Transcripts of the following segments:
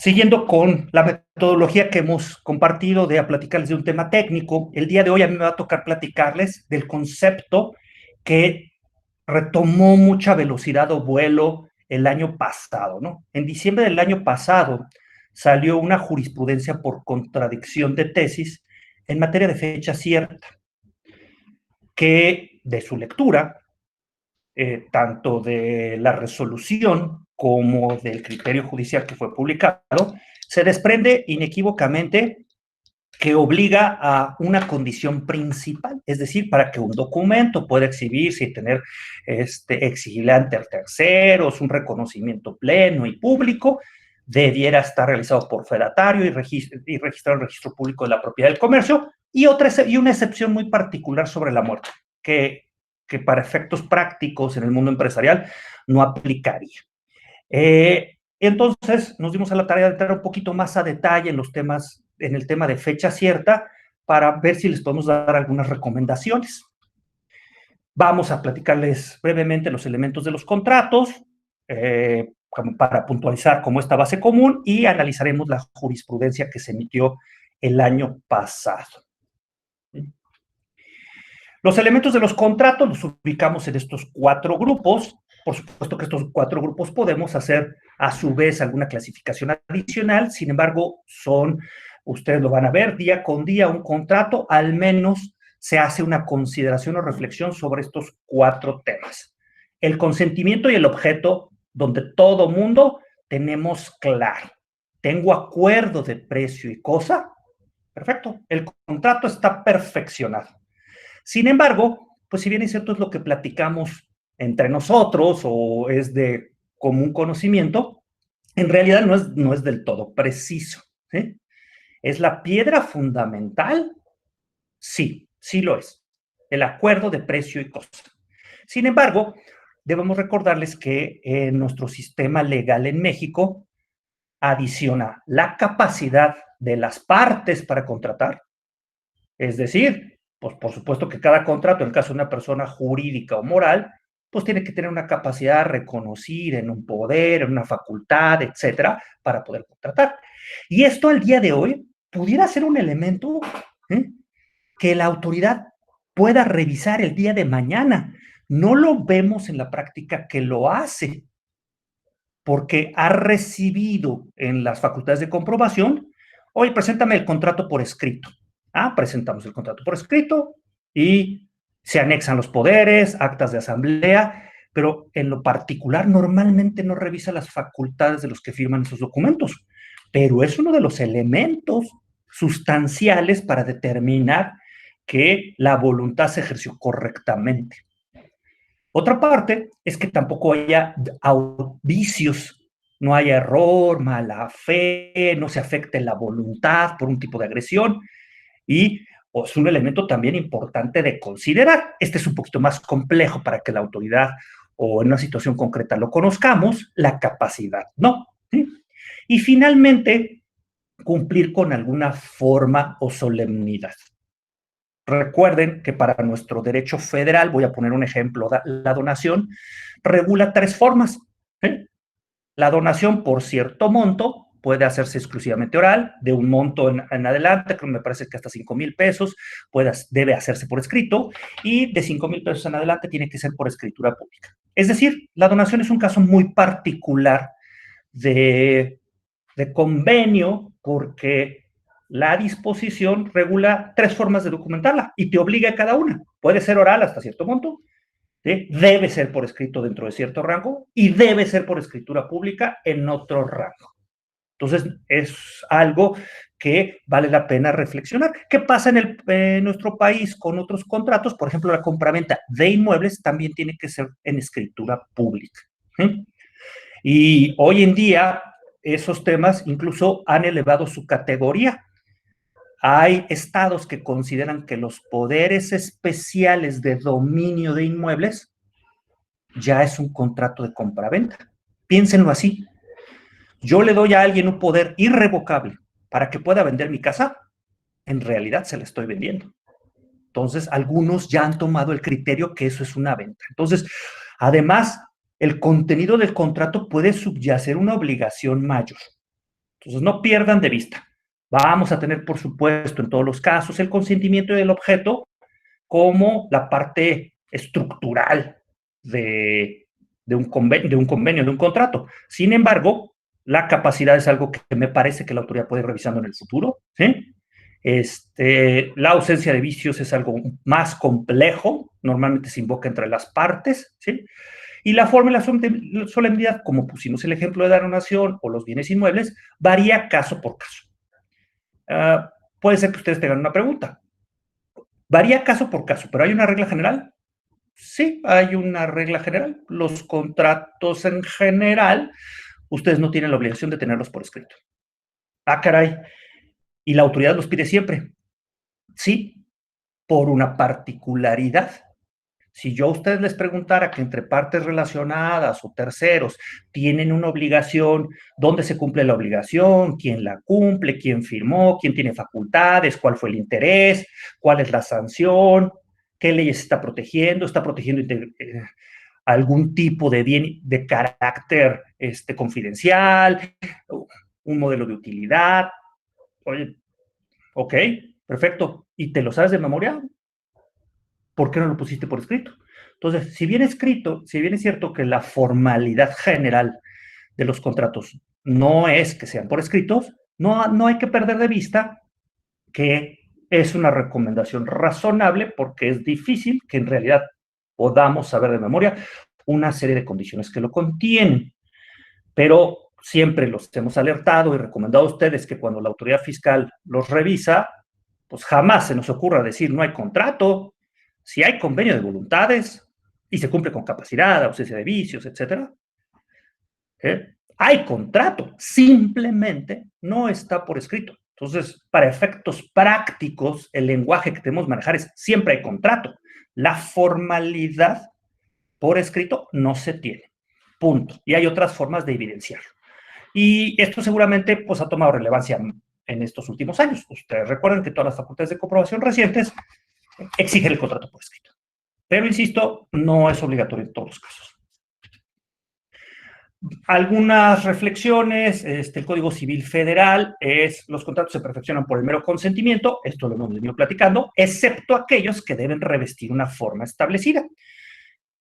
Siguiendo con la metodología que hemos compartido de platicarles de un tema técnico, el día de hoy a mí me va a tocar platicarles del concepto que retomó mucha velocidad o vuelo el año pasado, ¿no? En diciembre del año pasado salió una jurisprudencia por contradicción de tesis en materia de fecha cierta, que de su lectura, tanto de la resolución como del criterio judicial que fue publicado, se desprende inequívocamente que obliga a una condición principal, es decir, para que un documento pueda exhibirse y tener exigirle ante terceros un reconocimiento pleno y público, debiera estar realizado por fedatario y registrado en el registro público de la propiedad del comercio, y una excepción muy particular sobre la muerte, que para efectos prácticos en el mundo empresarial no aplicaría. Entonces nos dimos a la tarea de entrar un poquito más a detalle en el tema de fecha cierta, para ver si les podemos dar algunas recomendaciones. Vamos a platicarles brevemente los elementos de los contratos, como para puntualizar como esta base común, y analizaremos la jurisprudencia que se emitió el año pasado. Los elementos de los contratos los ubicamos en estos 4 grupos. Por supuesto que estos 4 grupos podemos hacer a su vez alguna clasificación adicional, sin embargo, ustedes lo van a ver, día con día un contrato, al menos se hace una consideración o reflexión sobre estos 4 temas. El consentimiento y el objeto, donde todo mundo tenemos claro. Tengo acuerdo de precio y cosa, perfecto, el contrato está perfeccionado. Sin embargo, pues si bien es cierto es lo que platicamos entre nosotros o es de común conocimiento, en realidad no es del todo preciso, ¿sí? ¿Es la piedra fundamental? Sí, sí lo es. El acuerdo de precio y costo. Sin embargo, debemos recordarles que nuestro sistema legal en México adiciona la capacidad de las partes para contratar, es decir, pues por supuesto que cada contrato, en el caso de una persona jurídica o moral, pues tiene que tener una capacidad reconocida en un poder, en una facultad, etcétera, para poder contratar. Y esto al día de hoy pudiera ser un elemento que la autoridad pueda revisar el día de mañana. No lo vemos en la práctica que lo hace, porque ha recibido en las facultades de comprobación, oye, preséntame el contrato por escrito. Presentamos el contrato por escrito y se anexan los poderes, actas de asamblea, pero en lo particular normalmente no revisa las facultades de los que firman esos documentos, pero es uno de los elementos sustanciales para determinar que la voluntad se ejerció correctamente. Otra parte es que tampoco haya vicios, no haya error, mala fe, no se afecte la voluntad por un tipo de agresión, y es un elemento también importante de considerar. Este es un poquito más complejo para que la autoridad o en una situación concreta lo conozcamos, la capacidad, ¿no? ¿Sí? Y finalmente, cumplir con alguna forma o solemnidad. Recuerden que para nuestro derecho federal, voy a poner un ejemplo, la donación regula 3 formas. La donación por cierto monto puede hacerse exclusivamente oral, de un monto en adelante, que me parece que hasta 5,000 pesos, debe hacerse por escrito, y de 5,000 pesos en adelante tiene que ser por escritura pública. Es decir, la donación es un caso muy particular de convenio, porque la disposición regula 3 formas de documentarla y te obliga a cada una. Puede ser oral hasta cierto monto, ¿sí? Debe ser por escrito dentro de cierto rango y debe ser por escritura pública en otro rango. Entonces, es algo que vale la pena reflexionar. ¿Qué pasa en nuestro país con otros contratos? Por ejemplo, la compraventa de inmuebles también tiene que ser en escritura pública. ¿Sí? Y hoy en día, esos temas incluso han elevado su categoría. Hay estados que consideran que los poderes especiales de dominio de inmuebles ya es un contrato de compraventa. Piénsenlo así. Yo le doy a alguien un poder irrevocable para que pueda vender mi casa, en realidad se la estoy vendiendo. Entonces, algunos ya han tomado el criterio que eso es una venta. Entonces, además, el contenido del contrato puede subyacer una obligación mayor. Entonces, no pierdan de vista. Vamos a tener, por supuesto, en todos los casos, el consentimiento del objeto como la parte estructural de un convenio, de un contrato. Sin embargo, la capacidad es algo que me parece que la autoridad puede ir revisando en el futuro, ¿sí? La ausencia de vicios es algo más complejo, normalmente se invoca entre las partes, ¿sí? Y la forma y la solemnidad, como pusimos el ejemplo de la donación o los bienes inmuebles, varía caso por caso. Puede ser que ustedes tengan una pregunta. Varía caso por caso, pero ¿hay una regla general? Sí, hay una regla general. Los contratos en general, ustedes no tienen la obligación de tenerlos por escrito. Ah, caray. ¿Y la autoridad los pide siempre? Sí, por una particularidad. Si yo a ustedes les preguntara que entre partes relacionadas o terceros tienen una obligación, ¿dónde se cumple la obligación? ¿Quién la cumple? ¿Quién firmó? ¿Quién tiene facultades? ¿Cuál fue el interés? ¿Cuál es la sanción? ¿Qué leyes está protegiendo? ¿Está protegiendo algún tipo de bien de carácter confidencial? ¿Un modelo de utilidad? Oye, ok, perfecto. ¿Y te lo sabes de memoria? ¿Por qué no lo pusiste por escrito? Entonces, si bien es cierto que la formalidad general de los contratos no es que sean por escritos, no hay que perder de vista que es una recomendación razonable porque es difícil que en realidad podamos saber de memoria una serie de condiciones que lo contienen. Pero siempre los hemos alertado y recomendado a ustedes que cuando la autoridad fiscal los revisa, pues jamás se nos ocurra decir no hay contrato, si hay convenio de voluntades y se cumple con capacidad, ausencia de vicios, etcétera. Hay contrato, simplemente no está por escrito. Entonces, para efectos prácticos, el lenguaje que debemos manejar es siempre hay contrato. La formalidad por escrito no se tiene. Punto. Y hay otras formas de evidenciarlo. Y esto seguramente pues, ha tomado relevancia en estos últimos años. Ustedes recuerdan que todas las facultades de comprobación recientes exigen el contrato por escrito. Pero, insisto, no es obligatorio en todos los casos. Algunas reflexiones, el Código Civil Federal los contratos se perfeccionan por el mero consentimiento, esto lo hemos venido platicando, excepto aquellos que deben revestir una forma establecida.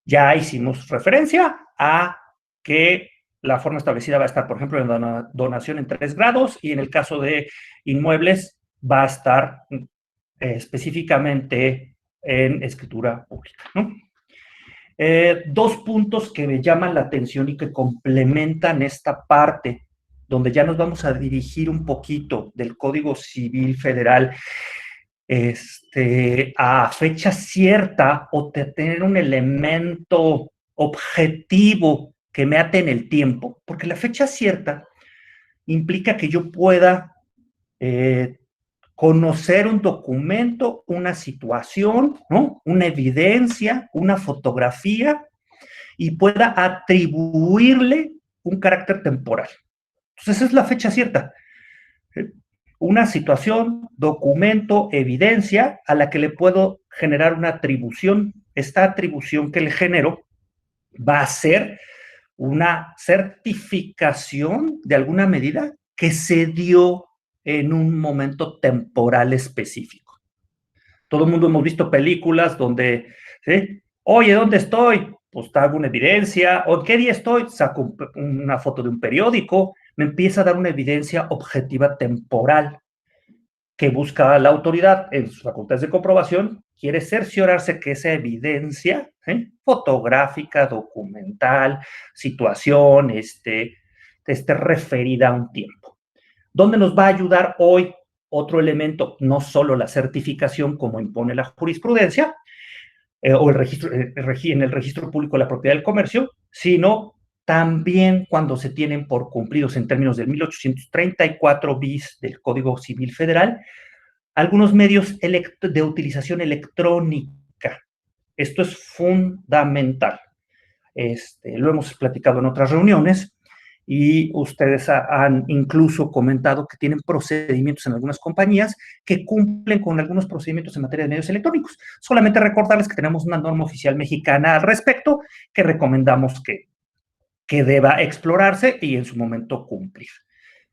Ya hicimos referencia a que la forma establecida va a estar, por ejemplo, en la donación en 3 grados y en el caso de inmuebles va a estar específicamente en escritura pública, ¿no? 2 puntos que me llaman la atención y que complementan esta parte, donde ya nos vamos a dirigir un poquito del Código Civil Federal a fecha cierta o tener un elemento objetivo que me ate en el tiempo, porque la fecha cierta implica que yo pueda conocer un documento, una situación, ¿no? Una evidencia, una fotografía, y pueda atribuirle un carácter temporal. Entonces, esa es la fecha cierta. Una situación, documento, evidencia a la que le puedo generar una atribución. Esta atribución que le genero va a ser una certificación de alguna medida que se dio en un momento temporal específico. Todo el mundo hemos visto películas donde, ¿sí? Oye, ¿dónde estoy? Pues hago una evidencia. ¿O qué día estoy? Saco una foto de un periódico. Me empieza a dar una evidencia objetiva temporal que busca la autoridad en sus facultades de comprobación, quiere cerciorarse que esa evidencia fotográfica, documental, situación, esté referida a un tiempo. ¿Dónde nos va a ayudar hoy otro elemento? No solo la certificación como impone la jurisprudencia, o el registro, en el registro público de la propiedad del comercio, sino también cuando se tienen por cumplidos en términos del 1834 bis del Código Civil Federal, algunos medios de utilización electrónica. Esto es fundamental. Lo hemos platicado en otras reuniones y ustedes han incluso comentado que tienen procedimientos en algunas compañías que cumplen con algunos procedimientos en materia de medios electrónicos. Solamente recordarles que tenemos una norma oficial mexicana al respecto que recomendamos que deba explorarse y en su momento cumplir.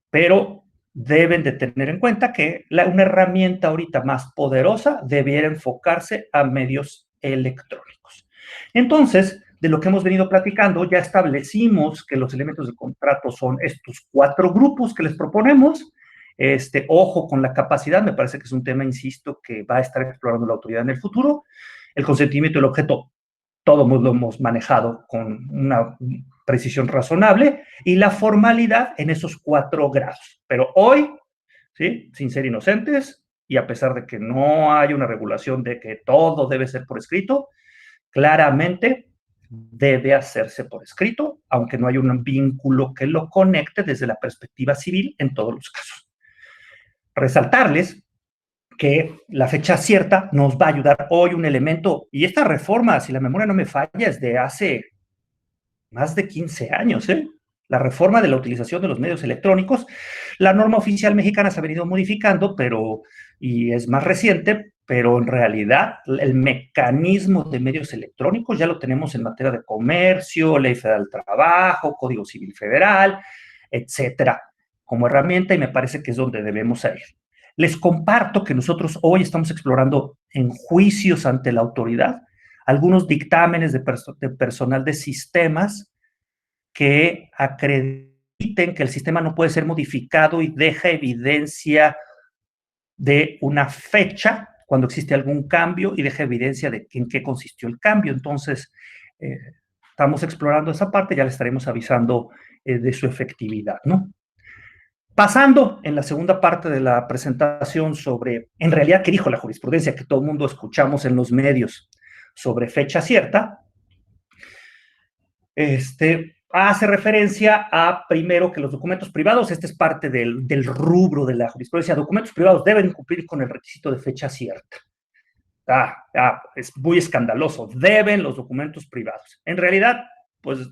Pero deben de tener en cuenta que una herramienta ahorita más poderosa debiera enfocarse a medios electrónicos. Entonces, de lo que hemos venido platicando, ya establecimos que los elementos de contrato son estos 4 grupos que les proponemos. Ojo con la capacidad, me parece que es un tema, insisto, que va a estar explorando la autoridad en el futuro. El consentimiento del objeto, todo lo hemos manejado con una precisión razonable, y la formalidad en esos 4 grados. Pero hoy, ¿sí?, sin ser inocentes, y a pesar de que no hay una regulación de que todo debe ser por escrito, claramente debe hacerse por escrito, aunque no hay un vínculo que lo conecte desde la perspectiva civil en todos los casos. Resaltarles que la fecha cierta nos va a ayudar hoy un elemento, y esta reforma, si la memoria no me falla, es de hace más de 15 años, ¿eh? La reforma de la utilización de los medios electrónicos. La norma oficial mexicana se ha venido modificando, y es más reciente, pero en realidad el mecanismo de medios electrónicos ya lo tenemos en materia de comercio, Ley Federal del Trabajo, Código Civil Federal, etcétera, como herramienta, y me parece que es donde debemos ir. Les comparto que nosotros hoy estamos explorando en juicios ante la autoridad algunos dictámenes de personal de sistemas que acrediten que el sistema no puede ser modificado y deja evidencia de una fecha cuando existe algún cambio y deja evidencia de en qué consistió el cambio. Entonces, estamos explorando esa parte, ya les estaremos avisando de su efectividad, ¿no? Pasando en la segunda parte de la presentación sobre, en realidad, qué dijo la jurisprudencia que todo el mundo escuchamos en los medios sobre fecha cierta, hace referencia a, primero, que los documentos privados, es parte del rubro de la jurisprudencia, documentos privados deben cumplir con el requisito de fecha cierta. Es muy escandaloso, deben los documentos privados. En realidad, pues,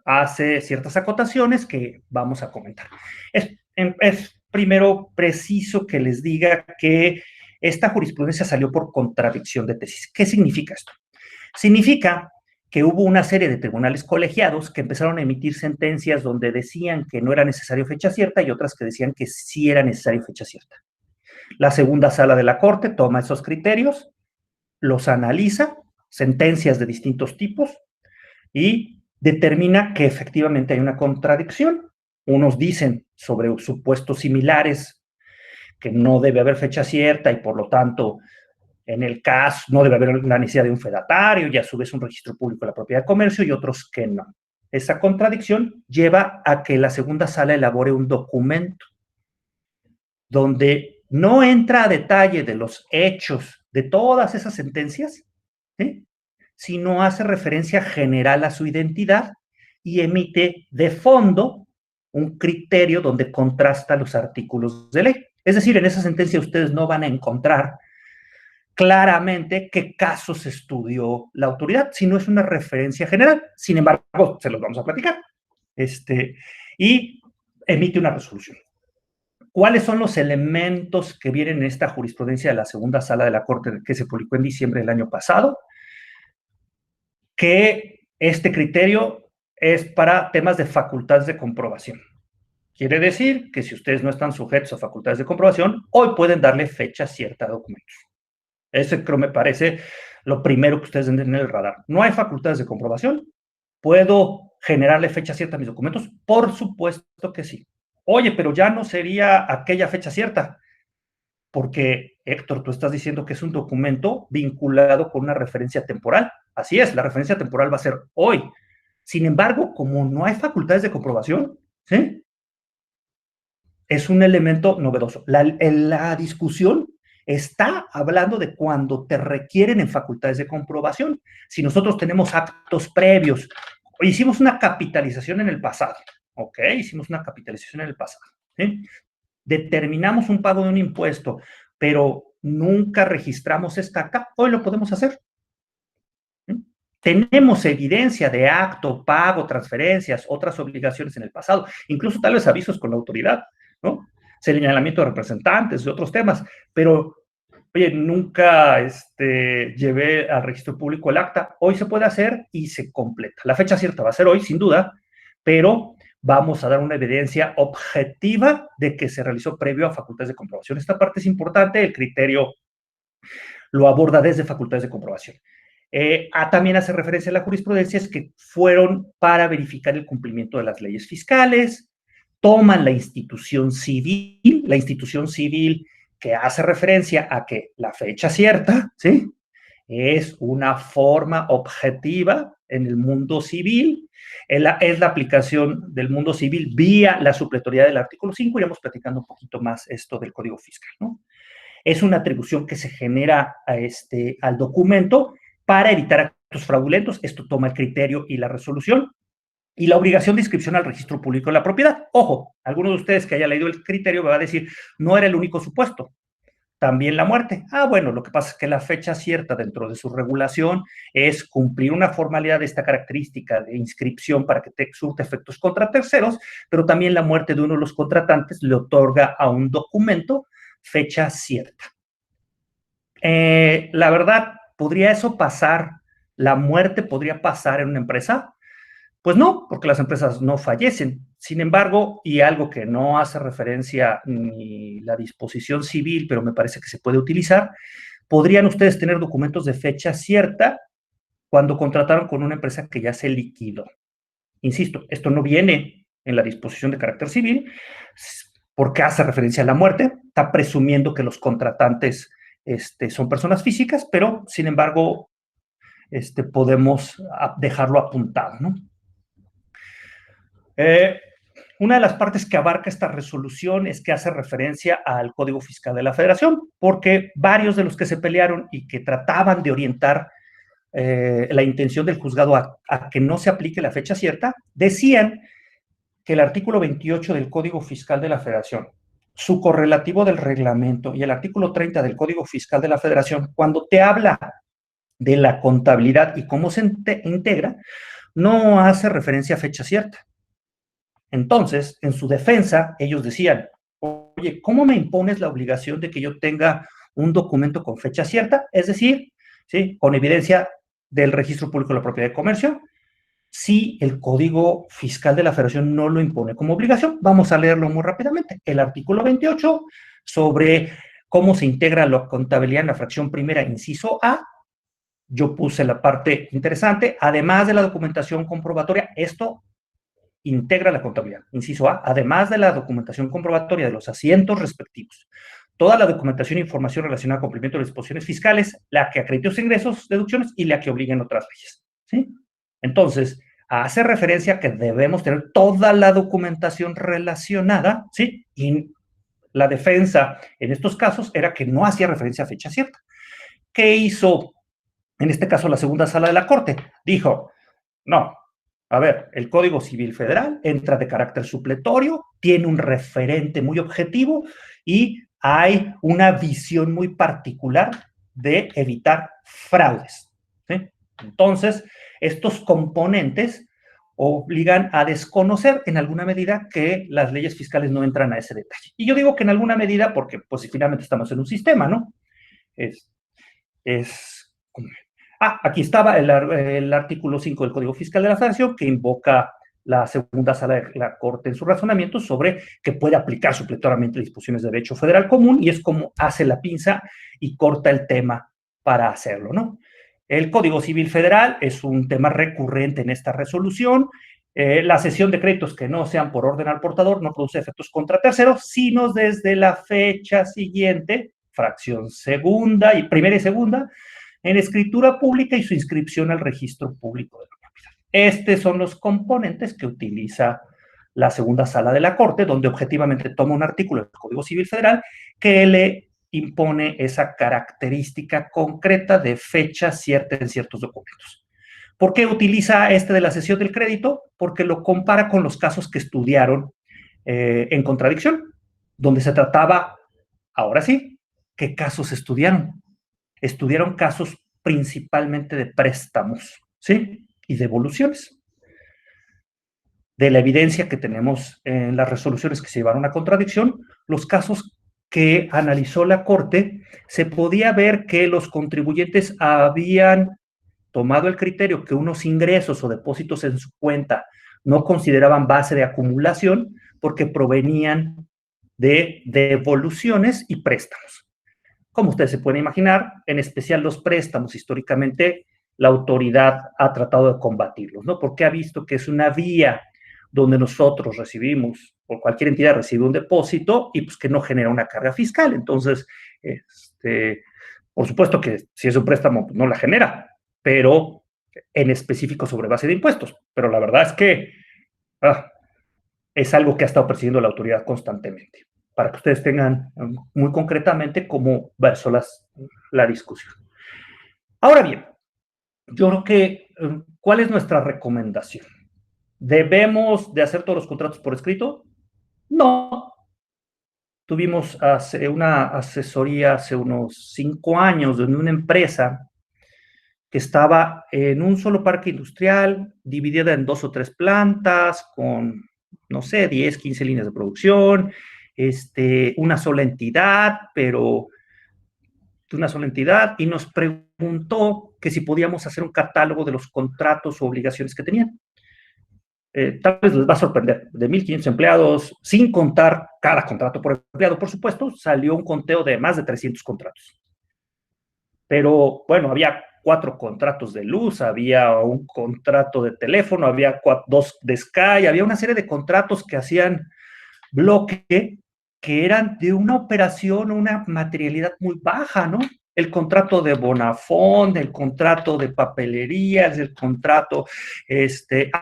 hace ciertas acotaciones que vamos a comentar. Es primero preciso que les diga que esta jurisprudencia salió por contradicción de tesis. ¿Qué significa esto? Significa que hubo una serie de tribunales colegiados que empezaron a emitir sentencias donde decían que no era necesario fecha cierta y otras que decían que sí era necesario fecha cierta. La segunda sala de la Corte toma esos criterios, los analiza, sentencias de distintos tipos, y determina que efectivamente hay una contradicción. Unos dicen sobre supuestos similares que no debe haber fecha cierta y por lo tanto, en el caso, no debe haber la necesidad de un fedatario y a su vez un registro público de la propiedad de comercio, y otros que no. Esa contradicción lleva a que la segunda sala elabore un documento donde no entra a detalle de los hechos de todas esas sentencias, ¿sí?, sino hace referencia general a su identidad y emite de fondo un criterio donde contrasta los artículos de ley. Es decir, en esa sentencia ustedes no van a encontrar claramente qué casos estudió la autoridad, sino es una referencia general. Sin embargo, se los vamos a platicar. Y emite una resolución. ¿Cuáles son los elementos que vienen en esta jurisprudencia de la segunda sala de la Corte que se publicó en diciembre del año pasado? Que este criterio es para temas de facultades de comprobación. Quiere decir que si ustedes no están sujetos a facultades de comprobación, hoy pueden darle fecha cierta a documentos. Ese creo me parece lo primero que ustedes deben tener en el radar. No hay facultades de comprobación. ¿Puedo generarle fecha cierta a mis documentos? Por supuesto que sí. Oye, pero ya no sería aquella fecha cierta, porque, Héctor, tú estás diciendo que es un documento vinculado con una referencia temporal. Así es, la referencia temporal va a ser hoy. Sin embargo, como no hay facultades de comprobación, ¿sí?, es un elemento novedoso. La discusión está hablando de cuando te requieren en facultades de comprobación. Si nosotros tenemos actos previos, hicimos una capitalización en el pasado, ¿ok? Hicimos una capitalización en el pasado, ¿sí? Determinamos un pago de un impuesto, pero nunca registramos estaca, hoy lo podemos hacer. ¿Sí? Tenemos evidencia de acto, pago, transferencias, otras obligaciones en el pasado, incluso tal vez avisos con la autoridad, ¿no? Señalamiento de representantes y otros temas, pero, oye, nunca llevé al registro público el acta. Hoy se puede hacer y se completa. La fecha cierta va a ser hoy, sin duda, pero vamos a dar una evidencia objetiva de que se realizó previo a facultades de comprobación. Esta parte es importante, el criterio lo aborda desde facultades de comprobación. También hace referencia a la jurisprudencia, es que fueron para verificar el cumplimiento de las leyes fiscales, toman la institución civil que hace referencia a que la fecha cierta, ¿sí?, es una forma objetiva en el mundo civil, es la aplicación del mundo civil vía la supletoría del artículo 5, iremos platicando un poquito más esto del Código Fiscal, ¿no? Es una atribución que se genera al documento para evitar actos fraudulentos, esto toma el criterio y la resolución, y la obligación de inscripción al registro público de la propiedad. Ojo, alguno de ustedes que haya leído el criterio me va a decir, no era el único supuesto, también la muerte. Bueno, lo que pasa es que la fecha cierta dentro de su regulación es cumplir una formalidad de esta característica de inscripción para que te surte efectos contra terceros, pero también la muerte de uno de los contratantes le otorga a un documento fecha cierta. La verdad, ¿podría eso pasar? ¿La muerte podría pasar en una empresa? Pues no, porque las empresas no fallecen. Sin embargo, y algo que no hace referencia ni la disposición civil, pero me parece que se puede utilizar, podrían ustedes tener documentos de fecha cierta cuando contrataron con una empresa que ya se liquidó. Insisto, esto no viene en la disposición de carácter civil porque hace referencia a la muerte, está presumiendo que los contratantes son personas físicas, pero sin embargo podemos dejarlo apuntado, ¿no? Una de las partes que abarca esta resolución es que hace referencia al Código Fiscal de la Federación, porque varios de los que se pelearon y que trataban de orientar la intención del juzgado a que no se aplique la fecha cierta, decían que el artículo 28 del Código Fiscal de la Federación, su correlativo del reglamento y el artículo 30 del Código Fiscal de la Federación, cuando te habla de la contabilidad y cómo se integra, no hace referencia a fecha cierta. Entonces, en su defensa, ellos decían, oye, ¿cómo me impones la obligación de que yo tenga un documento con fecha cierta? Es decir, ¿sí?, con evidencia del Registro Público de la Propiedad de Comercio, si el Código Fiscal de la Federación no lo impone como obligación. Vamos a leerlo muy rápidamente. El artículo 28, sobre cómo se integra la contabilidad en la fracción primera, inciso A, yo puse la parte interesante, además de la documentación comprobatoria, esto integra la contabilidad. Inciso A, además de la documentación comprobatoria de los asientos respectivos, toda la documentación e información relacionada con cumplimiento de las disposiciones fiscales, la que acredite los ingresos, deducciones y la que obliguen otras leyes, ¿sí? Entonces, hace referencia a que debemos tener toda la documentación relacionada, ¿sí? Y la defensa en estos casos era que no hacía referencia a fecha cierta. ¿Qué hizo, en este caso, la segunda sala de la Corte? Dijo, no, a ver, el Código Civil Federal entra de carácter supletorio, tiene un referente muy objetivo y hay una visión muy particular de evitar fraudes, ¿sí? Entonces, estos componentes obligan a desconocer en alguna medida que las leyes fiscales no entran a ese detalle. Y yo digo que en alguna medida porque, pues, finalmente estamos en un sistema, ¿no? Aquí estaba el artículo 5 del Código Fiscal de la Federación, que invoca la segunda sala de la Corte en su razonamiento sobre que puede aplicar supletoriamente disposiciones de derecho federal común, y es como hace la pinza y corta el tema para hacerlo, ¿no? El Código Civil Federal es un tema recurrente en esta resolución. La cesión de créditos que no sean por orden al portador no produce efectos contra terceros, sino desde la fecha siguiente, fracción segunda y primera y segunda, en escritura pública y su inscripción al registro público de la propiedad. Estos son los componentes que utiliza la segunda sala de la Corte, donde objetivamente toma un artículo del Código Civil Federal que le impone esa característica concreta de fecha cierta en ciertos documentos. ¿Por qué utiliza de la cesión del crédito? Porque lo compara con los casos que estudiaron en contradicción, donde se trataba, ahora sí, ¿qué casos estudiaron? Estudiaron casos principalmente de préstamos, ¿sí? Y devoluciones. De la evidencia que tenemos en las resoluciones que se llevaron a contradicción, los casos que analizó la Corte, se podía ver que los contribuyentes habían tomado el criterio que unos ingresos o depósitos en su cuenta no consideraban base de acumulación porque provenían de devoluciones y préstamos. Como ustedes se pueden imaginar, en especial los préstamos, históricamente la autoridad ha tratado de combatirlos, ¿no? Porque ha visto que es una vía donde nosotros recibimos, o cualquier entidad recibe un depósito y pues que no genera una carga fiscal. Entonces, por supuesto que si es un préstamo, pues no la genera, pero en específico sobre base de impuestos. Pero la verdad es que es algo que ha estado persiguiendo la autoridad constantemente, para que ustedes tengan muy concretamente cómo versó la discusión. Ahora bien, yo creo que, ¿cuál es nuestra recomendación? ¿Debemos de hacer todos los contratos por escrito? No. Tuvimos una asesoría hace unos 5 años de una empresa que estaba en un solo parque industrial, dividida en 2 o 3 plantas, con, no sé, 10, 15 líneas de producción, una sola entidad, pero de una sola entidad, y nos preguntó que si podíamos hacer un catálogo de los contratos o obligaciones que tenían. Tal vez les va a sorprender, de 1,500 empleados, sin contar cada contrato por empleado, por supuesto, salió un conteo de más de 300 contratos. Pero, bueno, había 4 contratos de luz, había un contrato de teléfono, había 2 de Sky, había una serie de contratos que hacían bloque, que eran de una operación, una materialidad muy baja, ¿no? El contrato de Bonafont, el contrato de papelerías, el contrato,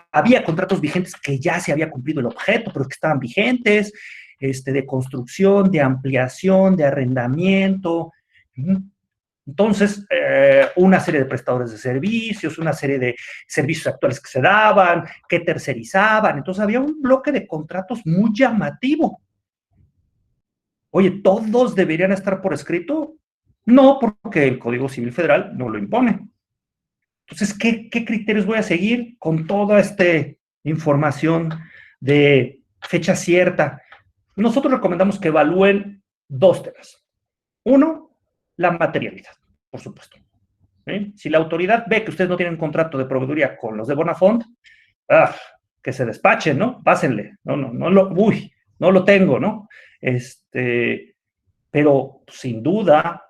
había contratos vigentes que ya se había cumplido el objeto, pero que estaban vigentes, de construcción, de ampliación, de arrendamiento. Entonces, una serie de prestadores de servicios, una serie de servicios actuales que se daban, que tercerizaban. Entonces, había un bloque de contratos muy llamativo. Oye, ¿todos deberían estar por escrito? No, porque el Código Civil Federal no lo impone. Entonces, ¿qué criterios voy a seguir con toda esta información de fecha cierta? Nosotros recomendamos que evalúen 2 temas. Uno, la materialidad, por supuesto. ¿Sí? Si la autoridad ve que ustedes no tienen contrato de proveeduría con los de Bonafont, que se despachen, ¿no? Pásenle. No lo tengo, ¿no? Pero sin duda,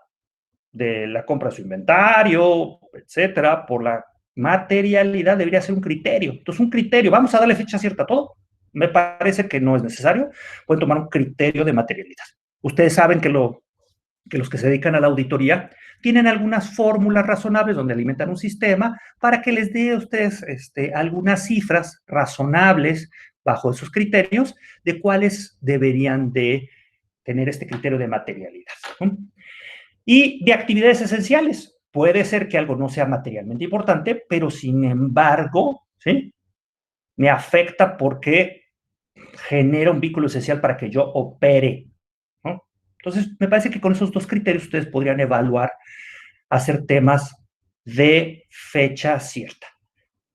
de la compra de su inventario, etcétera, por la materialidad debería ser un criterio. Entonces, un criterio, vamos a darle fecha cierta a todo. Me parece que no es necesario. Pueden tomar un criterio de materialidad. Ustedes saben que los que se dedican a la auditoría tienen algunas fórmulas razonables donde alimentan un sistema para que les dé a ustedes algunas cifras razonables bajo esos criterios de cuáles deberían de tener este criterio de materialidad, ¿no? Y de actividades esenciales. Puede ser que algo no sea materialmente importante, pero sin embargo, ¿sí?, me afecta porque genera un vínculo esencial para que yo opere, ¿no? Entonces, me parece que con esos 2 criterios ustedes podrían evaluar hacer temas de fecha cierta.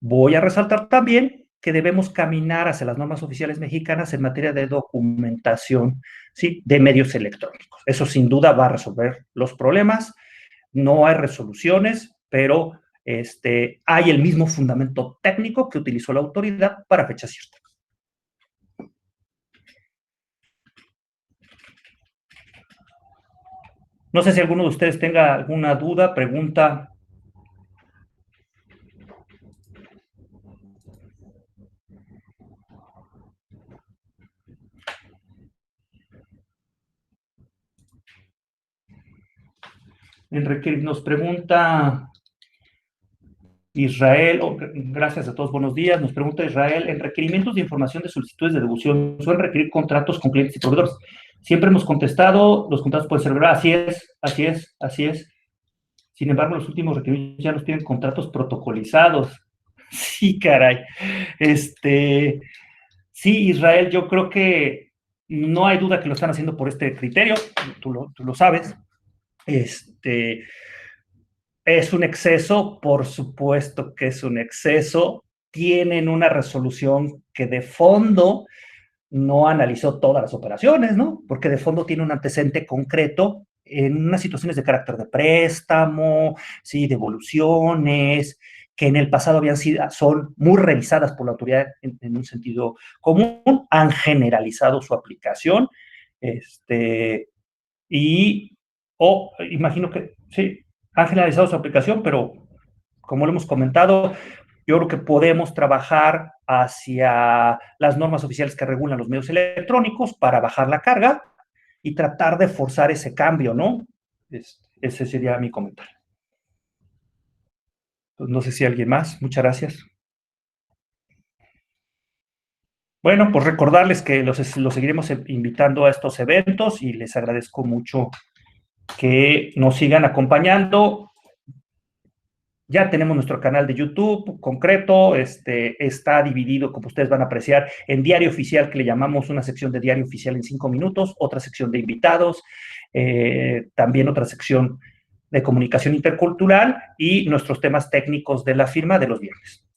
Voy a resaltar también que debemos caminar hacia las normas oficiales mexicanas en materia de documentación, ¿sí?, de medios electrónicos. Eso sin duda va a resolver los problemas. No hay resoluciones, pero hay el mismo fundamento técnico que utilizó la autoridad para fecha cierta. No sé si alguno de ustedes tenga alguna duda, pregunta. Enrique nos pregunta Israel, gracias a todos, buenos días. Nos pregunta Israel, en requerimientos de información de solicitudes de devolución, ¿suelen requerir contratos con clientes y proveedores? Siempre hemos contestado, los contratos pueden ser verdad, así es. Sin embargo, los últimos requerimientos ya nos tienen contratos protocolizados. Sí, caray. Sí, Israel, yo creo que no hay duda que lo están haciendo por este criterio, tú lo sabes. Es un exceso, por supuesto que es un exceso. Tienen una resolución que de fondo no analizó todas las operaciones, ¿no? Porque de fondo tiene un antecedente concreto en unas situaciones de carácter de préstamo, sí, devoluciones, que en el pasado son muy revisadas por la autoridad en un sentido común, han generalizado su aplicación, imagino que sí, han generalizado su aplicación, pero como lo hemos comentado, yo creo que podemos trabajar hacia las normas oficiales que regulan los medios electrónicos para bajar la carga y tratar de forzar ese cambio, ¿no? Ese sería mi comentario. Pues no sé si alguien más. Muchas gracias. Bueno, pues recordarles que los seguiremos invitando a estos eventos y les agradezco mucho que nos sigan acompañando. Ya tenemos nuestro canal de YouTube concreto, está dividido, como ustedes van a apreciar, en Diario Oficial, que le llamamos una sección de Diario Oficial en 5 minutos, otra sección de invitados, también otra sección de comunicación intercultural y nuestros temas técnicos de la firma de los viernes.